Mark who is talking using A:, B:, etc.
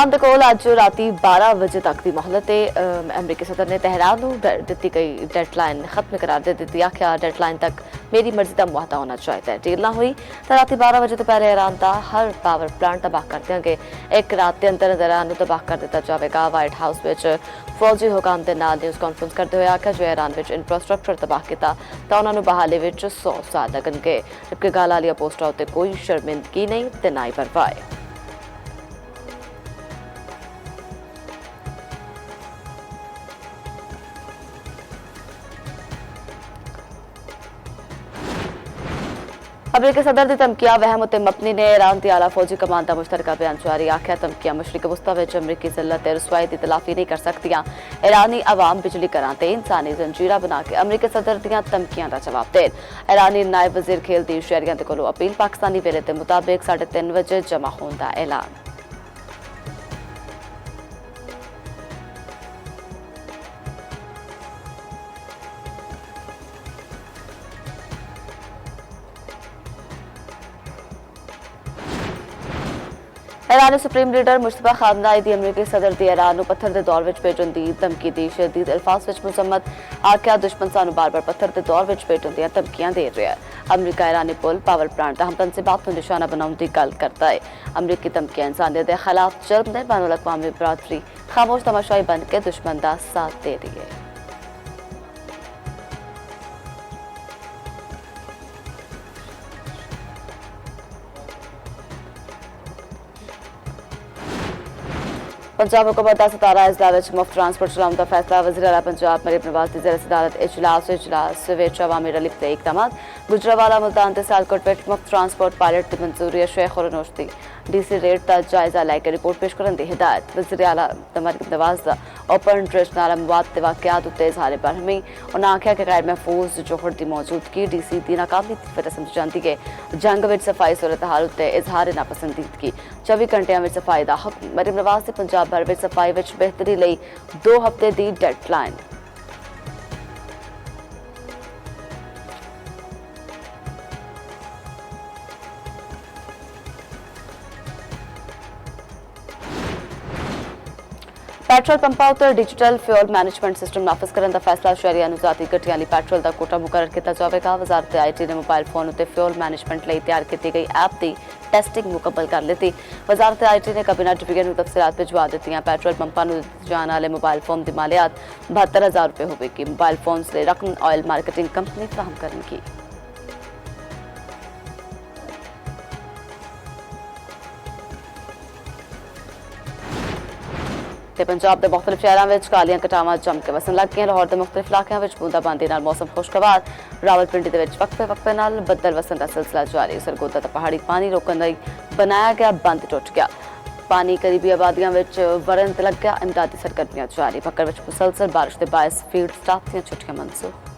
A: Iran के कोल अज राती 12 बजे तक की मोहलत अमरीकी सदर ने तेहरान को दी गई डेडलाइन खत्म करार दे दी। आख्या डेडलाइन तक मेरी मर्जी का मुआहदा होना चाहिए। डील ना हुई तो राती 12 बजे तो पहले ईरान का हर पावर प्लांट तबाह कर देंगे। एक रात के अंदर ईरान को तबाह कर दिता जाएगा। व्हाइट हाउस में फौजी हुकाम के नाल न्यूज़ कॉन्फ्रेंस करते हुए आख्या जो ईरान में इंफ्रास्ट्रक्चर तबाह किया तो उन्होंने बहाली में 100 साल लगनगे, जबकि गाल वाली पोस्टर उत्ते कोई शर्मिंदगी नहीं तो ना ही परवाह। अमरीकी सदर की धमकियां वहम उत्ते मबनी ने। ईरान की आला फौजी कमान का मुश्तरका बयान जारी। आख्या धमकियां मशरक़ी वस्ता में अमरीकी जिल्लत रसवाई की तलाफी नहीं कर सकदियां। ईरानी अवाम बिजली घरां ते इंसानी जंजीरा बना के अमरीकी सदर दीयां धमकियां का जवाब देन। ईरानी नायब वजीर खेल दी शहरियां दे कोलों अपील। पाकिस्तानी वेले के मुताबिक 3:30 बजे जमा होने का ऐलान। ईरानी सुप्रीम लीडर मुश्तबा खामनाई दी अमरीकी सदर दी ईरान को पत्थर के दौर में भेजन की धमकी दी। शदीद अल्फाज में मुजम्मत आख्या दुश्मन सानू बार बार पत्थर के दौर में भेजन दी धमकियां दे रहा है। अमरीका ईरानी पुल पावर प्लांट का हमतनसीबात को निशाना बनाने की गल करता है। अमरीकी धमकियां इंसानियत के खिलाफ जुर्म ने। बैनुल अक़वामी बरादरी खामोश तमाशाई बन के दुश्मन का साथ दे रही है। पंजाब हुकूमत का 17 अजला में मुफ्त ट्रांसपोर्ट चलाने का फैसला। वज़ीर आला पंजाब मरीम नवाज की ज़ेर सदारत इजलास विच अवामी रलिफ के इकदाम। गुजरावाला मुल्तान ते सियालकोट में मुफ्त ट्रांसपोर्ट पायलट की मंजूरी। शेख खुरनोश की डीसी रेट का जायजा लैके रिपोर्ट पेश करने की हिदायत। वज़ीर आला मरीम नवाज का ओपन ट्रेड नाल मवाद ते वाक़ियात उत्ते इज़हार बरहमी। उन्हें आख्या कि गैर महफूज जोहड़ की मौजूदगी डीसी की नाकामी की वजह समझी जाती है। जंग में सफाई सूरत हाल उत्ते इज़हार नापसंदीदगी। 24 घंटिया में सफाई का हुक्म। मरीम नवाज की पंजाब भर में सफाई में बेहतरी लई 2 हफ्ते की डेडलाइन। पेट्रोल पंपों उत्ते डिजिटल फ्यूल मैनेजमेंट सिस्टम नाफिज करने का फैसला। शहरियां नूं ज़ाती गड्डियां लई पेट्रोल का कोटा मुकर्रर किया जाएगा। वजारत IT ने मोबाइल फोन उत्ते फ्यूल मैनेजमेंट लई तैयार की गई ऐप की टेस्टिंग मुकम्मल कर ली। वजारत IT ने कैबिनेट डिवीजन को तफसीलात भिजवा दी। पेट्रोल पंपों को दिए जाने वाले मोबाइल फोन की मालियात 72,000 रुपये होगी। मोबाइल फोन से रकम ऑयल मार्केटिंग कंपनी फराहम करेगी। पंजाब के मुख्तलिफ शहरों में कालियां कटावां जम के वसन लग गई। लाहौर के मुख्तलिफ इलाकों में बूंदाबांदी नाल मौसम खुशगवार। रावलपिंडी के वक्फे वक्फे नाल बदल वसन का सिलसिला जारी। सरगोदा पहाड़ी पानी रोकने लई बनाया गया बंद टुट गया। पानी करीबी आबादियों में वरन लग गया। इमदादी सरगर्मियां जारी। पक्कर में मुसलसल बारिश के बायस फील्ड स्टाफ दी छुट्टियां मनसूख।